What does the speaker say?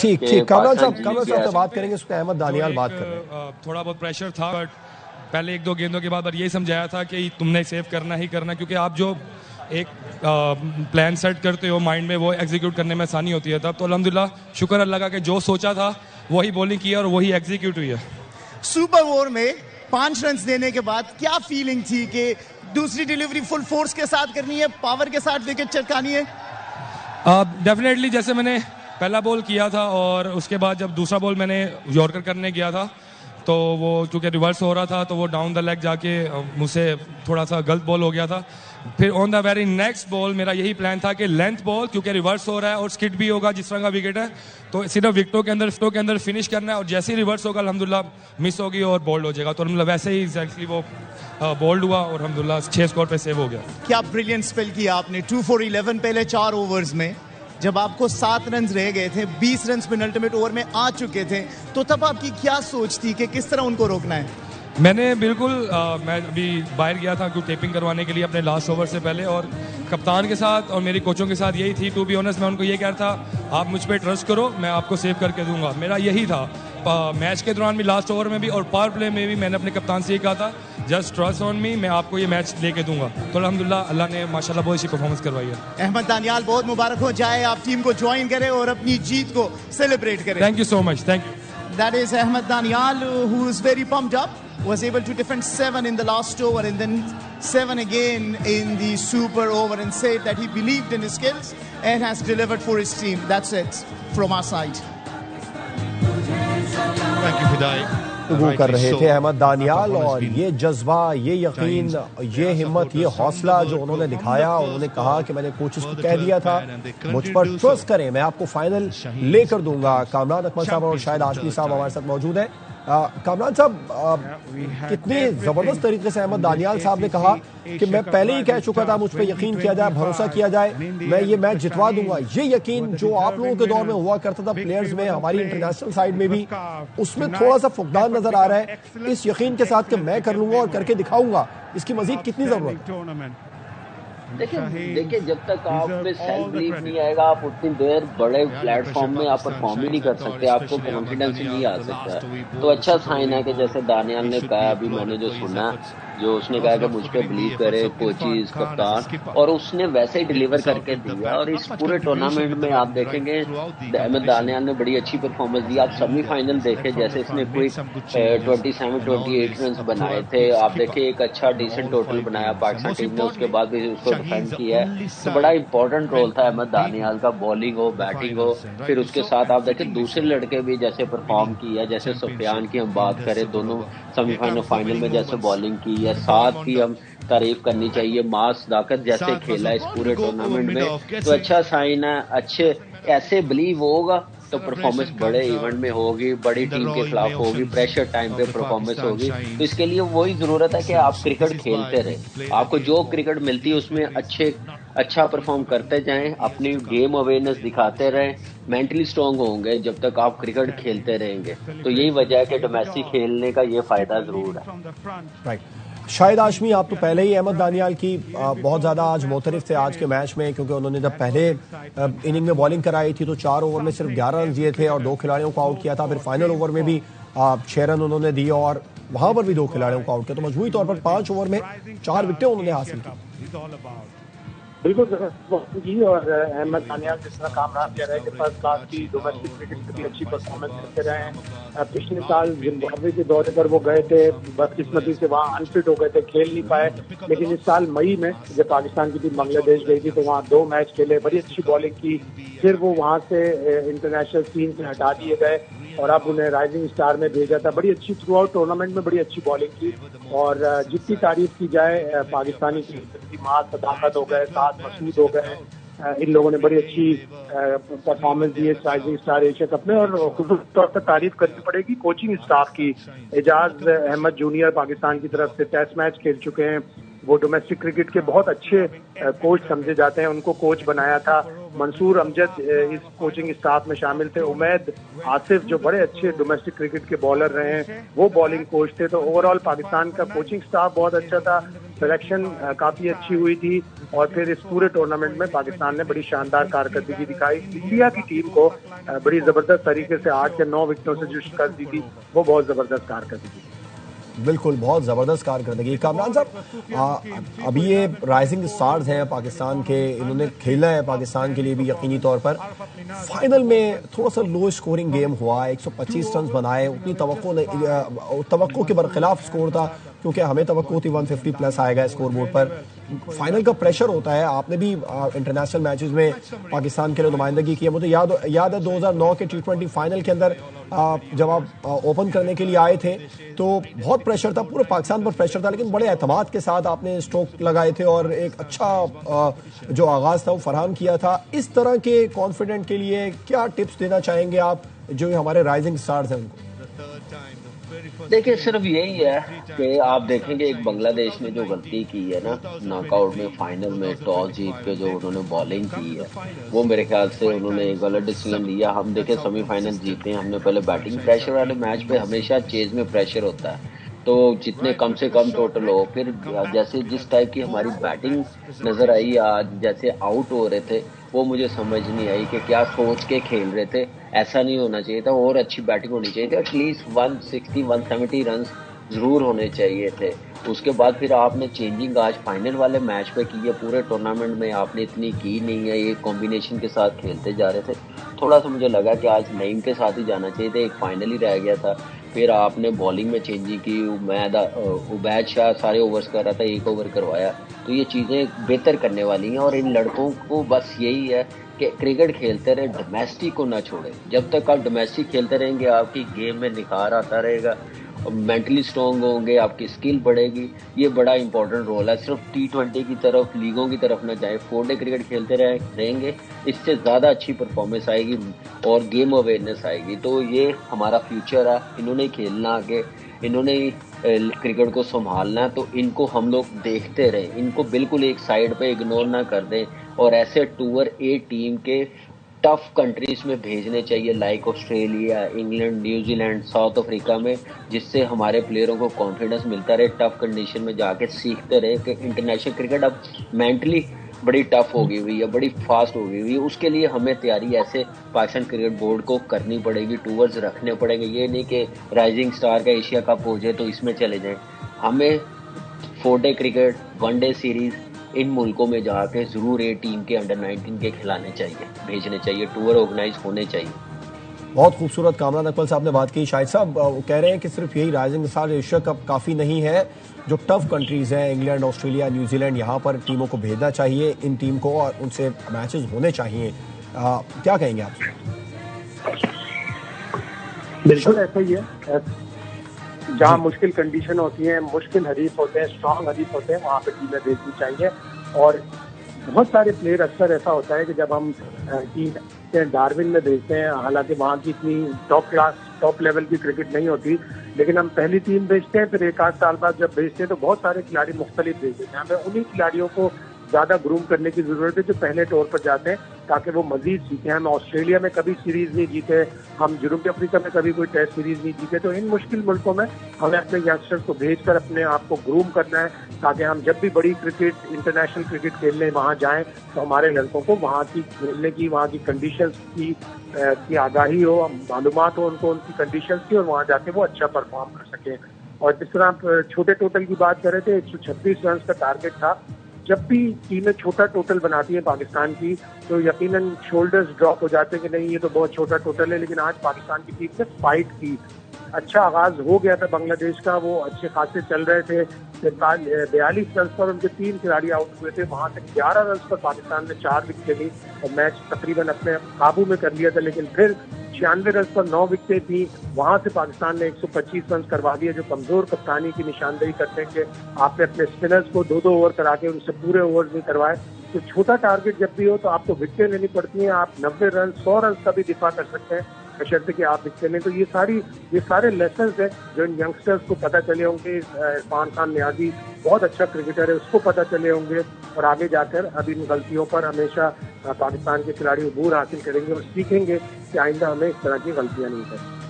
ठीक कामरान साहब से बात करेंगे, उसमें अहमद दानियाल बात कर रहे हैं। थोड़ा बहुत प्रेशर था, बट पहले 1-2 गेंदों के बाद यही समझाया था कि तुमने सेव करना ही करना, क्योंकि आप जो एक प्लान सेट करते हो माइंड में, वो एग्जीक्यूट करने में आसानी होती है तब। तो अल्हम्दुलिल्लाह शुक्र अल्लाह का कि जो सोचा था वही बॉलिंग की और वही एग्जीक्यूट हुई है। सुपर ओवर में 5 रन देने के बाद क्या फीलिंग थी कि दूसरी डिलीवरी फुल फोर्स के साथ करनी है, पावर के साथ विकेट चटकानी है? डेफिनेटली जैसे मैंने पहला बॉल किया था और उसके बाद जब दूसरा बॉल मैंने यॉर्कर करने गया था, तो वो चूंकि रिवर्स हो रहा था तो वो डाउन द लेग जाके मुझसे थोड़ा सा गलत बॉल हो गया था। फिर on the very next ball मेरा यही प्लान था कि लेंथ बॉल, क्योंकि रिवर्स हो रहा है और स्किड भी होगा जिस तरह का विकेट है, तो सिर्फ विकेटों के अंदर फिनिश करना है, और जैसे ही रिवर्स होगा अल्हम्दुलिल्लाह मिस होगी और बोल्ड हो जाएगा। तो अल्हम्दुलिल्लाह वैसे ही एग्जैक्टली वो बोल्ड हुआ और अल्हम्दुलिल्लाह 6 स्कोर पे सेव हो गया। क्या ब्रिलियंट स्पेल किया आपने, 2 for 11 पहले 4 ओवर्स में, जब आपको 7 रन रह गए थे, 20 रन पेनल्टीमेट ओवर में आ चुके थे, तो तब आपकी क्या सोच थी कि किस तरह उनको रोकना है? मैंने बिल्कुल मैं अभी बाहर गया था क्यों टेपिंग करवाने के लिए अपने लास्ट ओवर से पहले, और कप्तान के साथ और मेरी कोचों के साथ यही थी। टू बी ऑनेस्ट मैं उनको ये कह रहा था, आप मुझ पर ट्रस्ट करो, मैं आपको सेव करके दूंगा। मेरा यही था मैच के दौरान भी, लास्ट ओवर में भी और पावर प्ले में भी मैंने अपने कप्तान से ये कहा था, जस्ट ट्रस्ट ऑन मी, मैं आपको ये मैच लेके दूंगा। तो अल्हम्दुलिल्लाह अल्लाह ने माशाल्लाह बहुत अच्छी परफॉर्मेंस करवाई है। अहमद दानियाल, बहुत मुबारक हो जाए, आप टीम को ज्वाइन करें और अपनी जीत को सेलिब्रेट करें। Thank you so much, thank you. That is Ahmed Danial, who is very pumped up, was able to defend 7 in the last over and then 7 again in the super over, and said that he believed in his skills and has delivered for his team. That's it from our side. Thank you, Fidai. वो कर रहे थे अहमद दानियाल, और ये जज्बा, ये यकीन, ये हिम्मत, ये हौसला जो उन्होंने दिखाया। उन्होंने कहा कि मैंने कोचेस को कह दिया था मुझ पर ट्रस्ट करें, मैं आपको फाइनल लेकर दूंगा। कामरान अकमल साहब और शाहिद हाशमी साहब हमारे साथ मौजूद हैं। कामरान साहब, कितने जबरदस्त तरीके से अहमद दानियाल साहब ने कहा कि मैं पहले ही कह चुका था, मुझ पर यकीन किया जाए, भरोसा किया जाए, मैं ये मैच जितवा दूंगा। ये यकीन जो आप लोगों के दौर में हुआ करता था प्लेयर्स में, हमारी इंटरनेशनल साइड में भी, उसमें थोड़ा सा फुकदान नजर आ रहा है। इस यकीन के साथ कि मैं कर लूंगा और करके दिखाऊंगा, इसकी मजीद कितनी जरूरत है? देखिए जब तक आप में सेल्फ बिलीफ नहीं आएगा, आप उतनी देर बड़े प्लेटफॉर्म में आप परफॉर्म ही नहीं कर सकते, आपको कॉन्फिडेंस ही नहीं आ सकता। तो अच्छा साइन है कि जैसे दानियाल ने कहा, अभी मैंने जो सुना, जो उसने कहा कि मुझ पर बिलीव करे कोचिज, कप्तान, और उसने वैसे ही डिलीवर करके दिया। और इस पूरे टूर्नामेंट में आप देखेंगे अहमद दानियाल ने बड़ी अच्छी परफॉर्मेंस दी। आप सेमीफाइनल देखे, जैसे इसने कोई 27-28 रन बनाए थे, आप देखे एक अच्छा डिसेंट टोटल बनाया पाकिस्तान टीम ने, उसके बाद भी उसको डिफेंड किया है। तो बड़ा इंपॉर्टेंट रोल था अहमद दानियाल का, बॉलिंग हो बैटिंग हो। फिर उसके साथ आप देखे दूसरे लड़के भी जैसे परफॉर्म किया, जैसे सुफियान की हम बात करें, दोनों सेमीफाइनल फाइनल में जैसे बॉलिंग की है, साथ ही हम तारीफ करनी चाहिए मास सदाकत जैसे खेला इस पूरे टूर्नामेंट में। तो अच्छा साइन है, अच्छे ऐसे बिलीव होगा तो परफॉर्मेंस बड़े इवेंट में होगी, बड़ी टीम के खिलाफ होगी, प्रेशर टाइम पे परफॉर्मेंस होगी। तो इसके लिए वही जरूरत है कि आप क्रिकेट खेलते रहे, आपको जो क्रिकेट मिलती है उसमें अच्छा परफॉर्म करते जाएं, अपनी गेम अवेयरनेस दिखाते रहें, मेंटली स्ट्रांग होंगे जब तक आप क्रिकेट खेलते रहेंगे। तो यही वजह है कि डोमेस्टिक खेलने का ये फायदा जरूर है। राइट, शाहिद हाशमी, आप तो पहले ही अहमद दानियाल की बहुत ज़्यादा आज मुतरिफ थे आज के मैच में, क्योंकि उन्होंने जब पहले इनिंग में बॉलिंग कराई थी तो 4 ओवर में सिर्फ 11 रन दिए थे और 2 खिलाड़ियों को आउट किया था। फिर फाइनल ओवर में भी 6 रन उन्होंने दिए और वहां पर भी 2 खिलाड़ियों को आउट किया। तो मजमूई तौर पर 5 ओवर में 4 विकेटें उन्होंने हासिल की। बिल्कुल की। और अहमद दानियाल जिस तरह कामरान कह रहे हैं कि फर्स्ट क्लास की डोमेस्टिक क्रिकेट में भी अच्छी परफॉर्मेंस करते रहे हैं। पिछले साल जिम्बाब्वे के दौरे पर वो गए थे, बदकिस्मती से वहाँ अनफिट हो गए थे, खेल नहीं पाए। लेकिन इस साल मई में जब पाकिस्तान की टीम बांग्लादेश गई थी तो वहाँ 2 मैच खेले, बड़ी अच्छी बॉलिंग की। फिर वो वहाँ से इंटरनेशनल सीन से हटा दिए गए और अब उन्हें राइजिंग स्टार में भेजा था। बड़ी अच्छी थ्रू आउट टूर्नामेंट में बड़ी अच्छी बॉलिंग की। और जितनी तारीफ की जाए पाकिस्तानी की, माँ सदाकत हो गए, साथ मसूद हो गए, इन लोगों ने बड़ी अच्छी परफॉर्मेंस दी है राइजिंग स्टार एशिया कप में। और खुसूसी तौर पर तारीफ करनी पड़ेगी कोचिंग स्टाफ की। एजाज अहमद जूनियर पाकिस्तान की तरफ से टेस्ट मैच खेल चुके हैं, वो डोमेस्टिक क्रिकेट के बहुत अच्छे कोच समझे जाते हैं, उनको कोच बनाया था। मंसूर अमजद इस कोचिंग स्टाफ में शामिल थे। उमैद आसिफ जो बड़े अच्छे डोमेस्टिक क्रिकेट के बॉलर रहे हैं, वो बॉलिंग कोच थे। तो ओवरऑल पाकिस्तान का कोचिंग स्टाफ बहुत अच्छा था। सिलेक्शन काफी अच्छी हुई थी और फिर इस पूरे टूर्नामेंट में पाकिस्तान ने बड़ी शानदार कारकर्दगी दिखाई। इंडिया की टीम को बड़ी जबरदस्त तरीके से 8 या 9 विकेटों से जो शिकस्त दी थी वो बहुत जबरदस्त कारकर्दगी। बिल्कुल, बहुत ज़बरदस्त कारकर्दगी। कामरान साहब, अभी ये राइजिंग स्टार्स हैं पाकिस्तान के, इन्होंने खेला है पाकिस्तान के लिए भी यकीनी तौर पर। फाइनल में थोड़ा सा लो स्कोरिंग गेम हुआ, 125 रन बनाए, उतनी तवक्को के बरखिलाफ स्कोर था, क्योंकि हमें तवक्को थी 150 प्लस आएगा स्कोर बोर्ड पर। फाइनल का प्रेशर होता है, आपने भी इंटरनेशनल मैचेस में पाकिस्तान के लिए नुमाइंदगी की है। मुझे याद है 2009 के T20 फाइनल के अंदर जब आप ओपन करने के लिए आए थे तो बहुत प्रेशर था, पूरे पाकिस्तान पर प्रेशर था, लेकिन बड़े एतमाद के साथ आपने स्ट्रोक लगाए थे और एक अच्छा जो आगाज था वो फराहम किया था। इस तरह के कॉन्फिडेंट के लिए क्या टिप्स देना चाहेंगे आप जो हमारे राइजिंग स्टार्स हैं उनको? देखिए, सिर्फ यही है कि आप देखेंगे एक बांग्लादेश ने जो गलती की है ना नॉकआउट में, फाइनल में टॉस जीत के जो उन्होंने बॉलिंग की है, वो मेरे ख्याल से उन्होंने एक गलत डिसीजन लिया। हम देखे सेमीफाइनल जीते हैं, हमने पहले बैटिंग, प्रेशर वाले मैच पे हमेशा चेज में प्रेशर होता है, तो जितने कम से कम टोटल हो। फिर जैसे जिस टाइप की हमारी बैटिंग नजर आई आज, जैसे आउट हो रहे थे, वो मुझे समझ नहीं आई कि क्या सोच के खेल रहे थे। ऐसा नहीं होना चाहिए था, और अच्छी बैटिंग होनी चाहिए थी। एटलीस्ट 160-170 रन जरूर होने चाहिए थे। उसके बाद फिर आपने चेंजिंग आज फाइनल वाले मैच पे की है, पूरे टूर्नामेंट में आपने इतनी की नहीं है। ये कॉम्बिनेशन के साथ खेलते जा रहे थे, थोड़ा सा मुझे लगा कि आज नईम के साथ ही जाना चाहिए था, एक फाइनल ही रह गया था। फिर आपने बॉलिंग में चेंजिंग की, उबैद शाह सारे ओवर्स कर रहा था, एक ओवर करवाया, तो ये चीज़ें बेहतर करने वाली हैं। और इन लड़कों को बस यही है कि क्रिकेट खेलते रहे, डोमेस्टिक को ना छोड़े। जब तक आप डोमेस्टिक खेलते रहेंगे आपकी गेम में निखार आता रहेगा, मेंटली स्ट्रॉन्ग होंगे, आपकी स्किल बढ़ेगी। ये बड़ा इंपॉर्टेंट रोल है। सिर्फ T20 की तरफ, लीगों की तरफ ना जाए, 4 डे क्रिकेट खेलते रहेंगे, इससे ज़्यादा अच्छी परफॉर्मेंस आएगी और गेम अवेयरनेस आएगी। तो ये हमारा फ्यूचर है, इन्होंने खेलना आगे, इन्होंने क्रिकेट को संभालना है, तो इनको हम लोग देखते रहें, इनको बिल्कुल एक साइड पे इग्नोर ना कर दें। और ऐसे टूर ए टीम के टफ कंट्रीज में भेजने चाहिए, like Australia, England, New Zealand, south Africa में, जिससे हमारे प्लेयरों को कॉन्फिडेंस मिलता रहे, टफ कंडीशन में जाके सीखते रहे कि इंटरनेशनल क्रिकेट अब मेंटली बड़ी टफ हो गई हुई है, बड़ी फास्ट हो गई हुई है। उसके लिए हमें तैयारी ऐसे पाकिस्तान क्रिकेट बोर्ड को करनी पड़ेगी, टूर्स रखने पड़ेंगे। ये नहीं कि राइजिंग स्टार का एशिया कप हो जाए तो इसमें चले जाएं। हमें 4 day cricket, 1 day series in मुल्कों में जाके जरूर ये टीम के अंडर 19 के खिलाने चाहिए, भेजने चाहिए, टूर ऑर्गेनाइज होने चाहिए। बहुत खूबसूरत कामरान अकमल साहब ने बात की। शाहिद साहब, वो कह रहे हैं कि सिर्फ यही राइजिंग स्टार एशिया कप काफ़ी नहीं है, जो टफ कंट्रीज़ हैं, इंग्लैंड, ऑस्ट्रेलिया, न्यूजीलैंड, यहाँ पर टीमों को भेजना चाहिए, इन टीम को, और उनसे मैचेस होने चाहिए। क्या कहेंगे आप? बिल्कुल ऐसा ही है। जहाँ मुश्किल कंडीशन होती है, मुश्किल हरीफ होते हैं, स्ट्रांग हरीफ होते हैं, वहाँ पे टीमें भेजनी चाहिए। और बहुत सारे प्लेयर, अक्सर ऐसा होता है कि जब हम टीम डार्विन में भेजते हैं, हालांकि वहाँ की इतनी टॉप लेवल की क्रिकेट नहीं होती, लेकिन हम पहली टीम भेजते हैं, फिर 1 आध साल बाद जब भेजते हैं तो बहुत सारे खिलाड़ी मुख्तलिफ भेजते हैं। हमें उन्हीं खिलाड़ियों को ज़्यादा ग्रूम करने की ज़रूरत है जो पहले टूर पर जाते हैं, ताकि वो मजीद सीखें। हम ऑस्ट्रेलिया में कभी सीरीज़ नहीं जीते, हम जनूबी अफ्रीका में कभी कोई टेस्ट सीरीज़ नहीं जीते, तो इन मुश्किल मुल्कों में हमें अपने यंगस्टर्स को भेजकर अपने आप को ग्रूम करना है, ताकि हम जब भी बड़ी क्रिकेट, इंटरनेशनल क्रिकेट खेलने वहाँ जाएँ तो हमारे लड़कों को वहाँ की खेलने की, वहाँ की कंडीशंस की आगाही हो, मालूमात हो उनको उनकी कंडीशंस की, और वहाँ जाके वो अच्छा परफॉर्म कर सकें। और जिस तरह आप छोटे टोटल की बात कर रहे थे, 136 रन का टारगेट था। जब भी टीमें छोटा टोटल बनाती है पाकिस्तान की, तो यकीनन शोल्डर्स ड्रॉप हो जाते हैं कि नहीं ये तो बहुत छोटा टोटल है। लेकिन आज पाकिस्तान की टीम ने फाइट की, अच्छा आगाज हो गया था बांग्लादेश का, वो अच्छे खासे चल रहे थे। 42 रन पर उनके 3 खिलाड़ी आउट हुए थे, वहां से 11 रन पर पाकिस्तान ने 4 विकेटें ली और मैच तकरीबन अपने काबू में कर लिया था। लेकिन फिर 96 रन पर 9 विकेटें थी, वहां से पाकिस्तान ने 125 रन करवा दिए, जो कमजोर कप्तानी की निशानदेही करते हैं कि आपने अपने स्पिनर्स को 2-2 ओवर करा के उनसे पूरे ओवर नहीं करवाए। तो छोटा टारगेट जब भी हो तो आपको विकेटें लेनी पड़ती हैं। आप 90 रन, 100 रन का भी दिफा कर सकते हैं, बशर्ते कि आप विकेटें लें। तो ये सारे लेसन्स हैं जो इन यंगस्टर्स को पता चले होंगे। इरफान खान नियाजी बहुत अच्छा क्रिकेटर है, उसको पता चले होंगे, और आगे जाकर अब इन गलतियों पर हमेशा पाकिस्तान के खिलाड़ी अबूर हासिल करेंगे और सीखेंगे कि आइंदा हमें इस तरह की गलतियां नहीं करें।